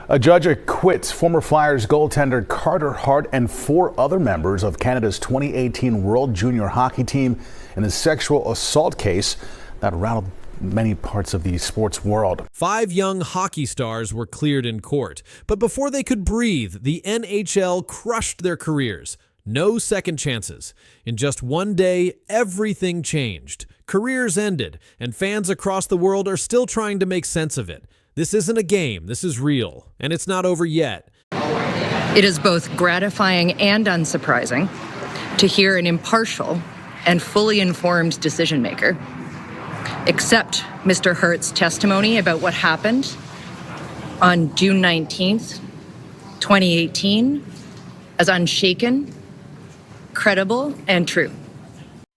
A judge acquits former Flyers goaltender Carter Hart and 4 other members of Canada's 2018 World Junior Hockey team in a sexual assault case that rattled many parts of the sports world. 5 young hockey stars were cleared in court, but before they could breathe, the NHL crushed their careers. No second chances. In just one day, everything changed. Careers ended, and fans across the world are still trying to make sense of it. This isn't a game, this is real, and it's not over yet. It is both gratifying and unsurprising to hear an impartial and fully informed decision maker accept Mr. Hart's testimony about what happened on June 19th, 2018 as unshaken, credible, and true.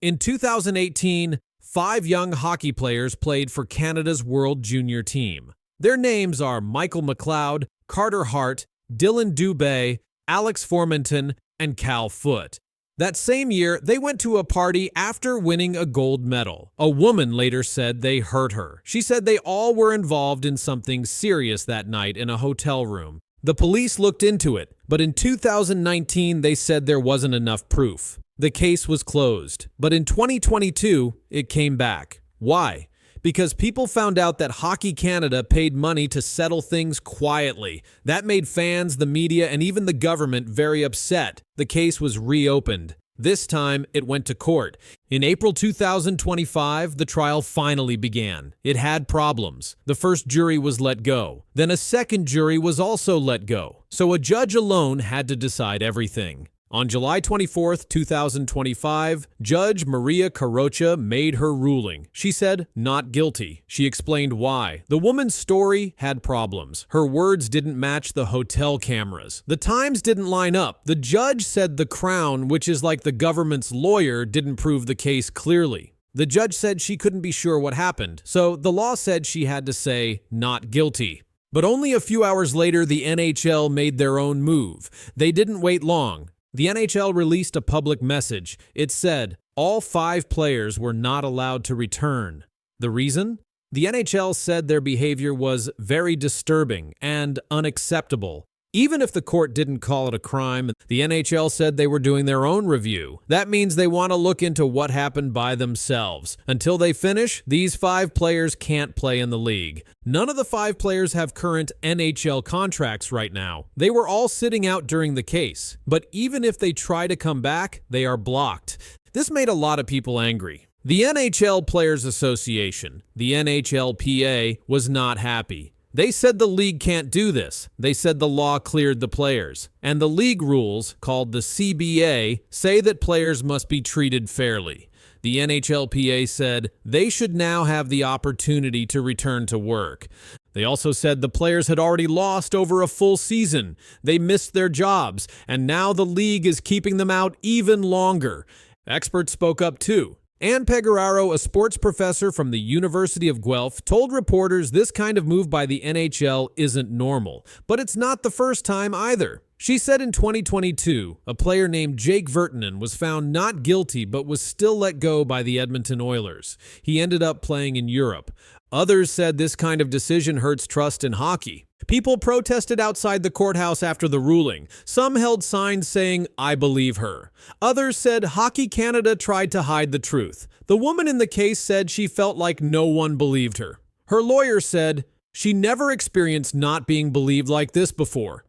In 2018, 5 young hockey players played for Canada's World Junior team. Their names are Michael McLeod, Carter Hart, Dylan Dubé, Alex Formenton, and Cal Foote. That same year, they went to a party after winning a gold medal. A woman later said they hurt her. She said they all were involved in something serious that night in a hotel room. The police looked into it, but in 2019, they said there wasn't enough proof. The case was closed, but in 2022, it came back. Why? Because people found out that Hockey Canada paid money to settle things quietly. That made fans, the media, and even the government very upset. The case was reopened. This time, it went to court. In April 2025, the trial finally began. It had problems. The first jury was let go. Then a second jury was also let go. So a judge alone had to decide everything. On July 24, 2025, Judge Maria Carocha made her ruling. She said, not guilty. She explained why. The woman's story had problems. Her words didn't match the hotel cameras. The times didn't line up. The judge said the Crown, which is like the government's lawyer, didn't prove the case clearly. The judge said she couldn't be sure what happened, so the law said she had to say, not guilty. But only a few hours later, the NHL made their own move. They didn't wait long. The NHL released a public message. It said, all 5 players were not allowed to return. The reason? The NHL said their behavior was very disturbing and unacceptable. Even if the court didn't call it a crime, the NHL said they were doing their own review. That means they want to look into what happened by themselves. Until they finish, these 5 players can't play in the league. None of the 5 players have current NHL contracts right now. They were all sitting out during the case. But even if they try to come back, they are blocked. This made a lot of people angry. The NHL Players Association, the NHLPA, was not happy. They said the league can't do this. They said the law cleared the players. And the league rules, called the CBA, say that players must be treated fairly. The NHLPA said they should now have the opportunity to return to work. They also said the players had already lost over a full season. They missed their jobs, and now the league is keeping them out even longer. Experts spoke up too. Ann Pegararo, a sports professor from the University of Guelph, told reporters this kind of move by the NHL isn't normal, but it's not the first time either. She said in 2022, a player named Jake Virtanen was found not guilty but was still let go by the Edmonton Oilers. He ended up playing in Europe. Others said this kind of decision hurts trust in hockey. People protested outside the courthouse after the ruling. Some held signs saying, I believe her. Others said Hockey Canada tried to hide the truth. The woman in the case said she felt like no one believed her. Her lawyer said she never experienced not being believed like this before.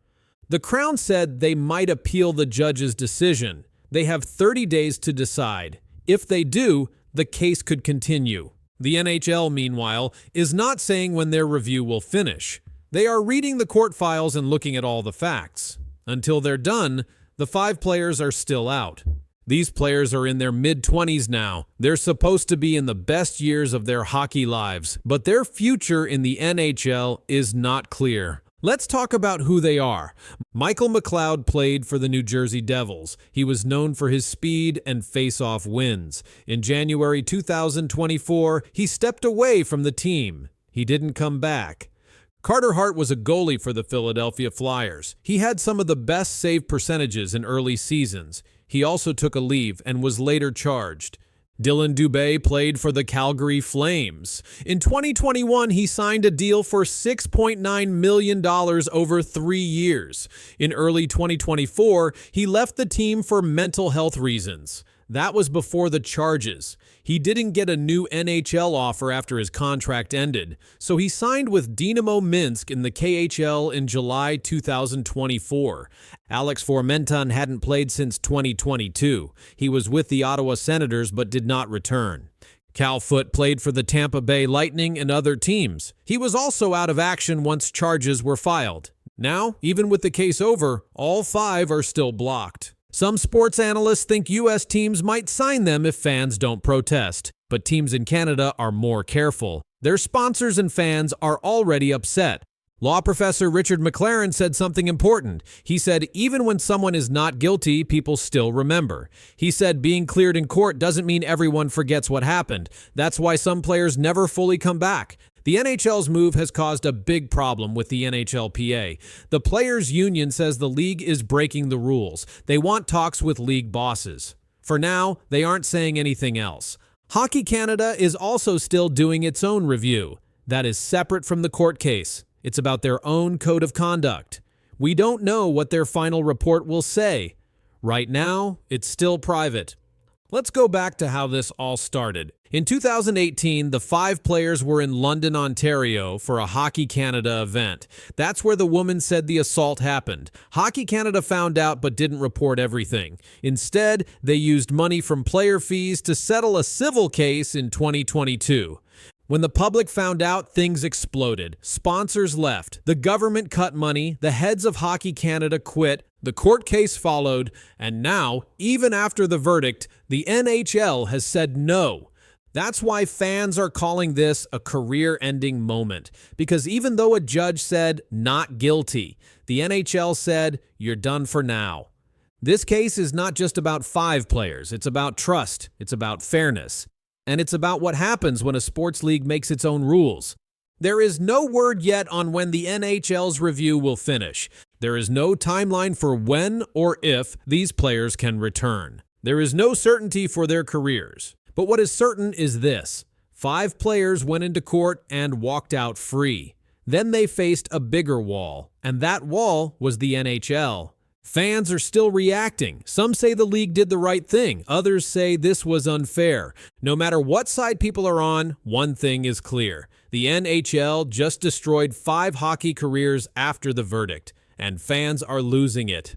The Crown said they might appeal the judge's decision. They have 30 days to decide. If they do, the case could continue. The NHL, meanwhile, is not saying when their review will finish. They are reading the court files and looking at all the facts. Until they're done, the 5 players are still out. These players are in their mid-20s now. They're supposed to be in the best years of their hockey lives, but their future in the NHL is not clear. Let's talk about who they are. Michael McLeod played for the New Jersey Devils. He was known for his speed and face-off wins. In January 2024, he stepped away from the team. He didn't come back. Carter Hart was a goalie for the Philadelphia Flyers. He had some of the best save percentages in early seasons. He also took a leave and was later charged. Dylan Dubé played for the Calgary Flames. In 2021, he signed a deal for $6.9 million over 3 years. In early 2024, he left the team for mental health reasons. That was before the charges. He didn't get a new NHL offer after his contract ended, so he signed with Dynamo Minsk in the KHL in July 2024. Alex Formenton hadn't played since 2022. He was with the Ottawa Senators but did not return. Cal Foote played for the Tampa Bay Lightning and other teams. He was also out of action once charges were filed. Now, even with the case over, all 5 are still blocked. Some sports analysts think U.S. teams might sign them if fans don't protest, but teams in Canada are more careful. Their sponsors and fans are already upset. Law professor Richard McLaren said something important. He said, even when someone is not guilty, people still remember. He said being cleared in court doesn't mean everyone forgets what happened. That's why some players never fully come back. The NHL's move has caused a big problem with the NHLPA. The Players' Union says the league is breaking the rules. They want talks with league bosses. For now, they aren't saying anything else. Hockey Canada is also still doing its own review. That is separate from the court case. It's about their own code of conduct. We don't know what their final report will say. Right now, it's still private. Let's go back to how this all started. In 2018, the 5 players were in London, Ontario for a Hockey Canada event. That's where the woman said the assault happened. Hockey Canada found out but didn't report everything. Instead, they used money from player fees to settle a civil case in 2022. When the public found out, things exploded. Sponsors left. The government cut money. The heads of Hockey Canada quit. The court case followed. And now, even after the verdict, the NHL has said no. That's why fans are calling this a career-ending moment. Because even though a judge said not guilty, the NHL said you're done for now. This case is not just about 5 players. It's about trust. It's about fairness. And it's about what happens when a sports league makes its own rules. There is no word yet on when the NHL's review will finish. There is no timeline for when or if these players can return. There is no certainty for their careers. But what is certain is this: 5 players went into court and walked out free. Then they faced a bigger wall, and that wall was the NHL. Fans are still reacting. Some say the league did the right thing. Others say this was unfair. No matter what side people are on, one thing is clear. The NHL just destroyed 5 hockey careers after the verdict, and fans are losing it.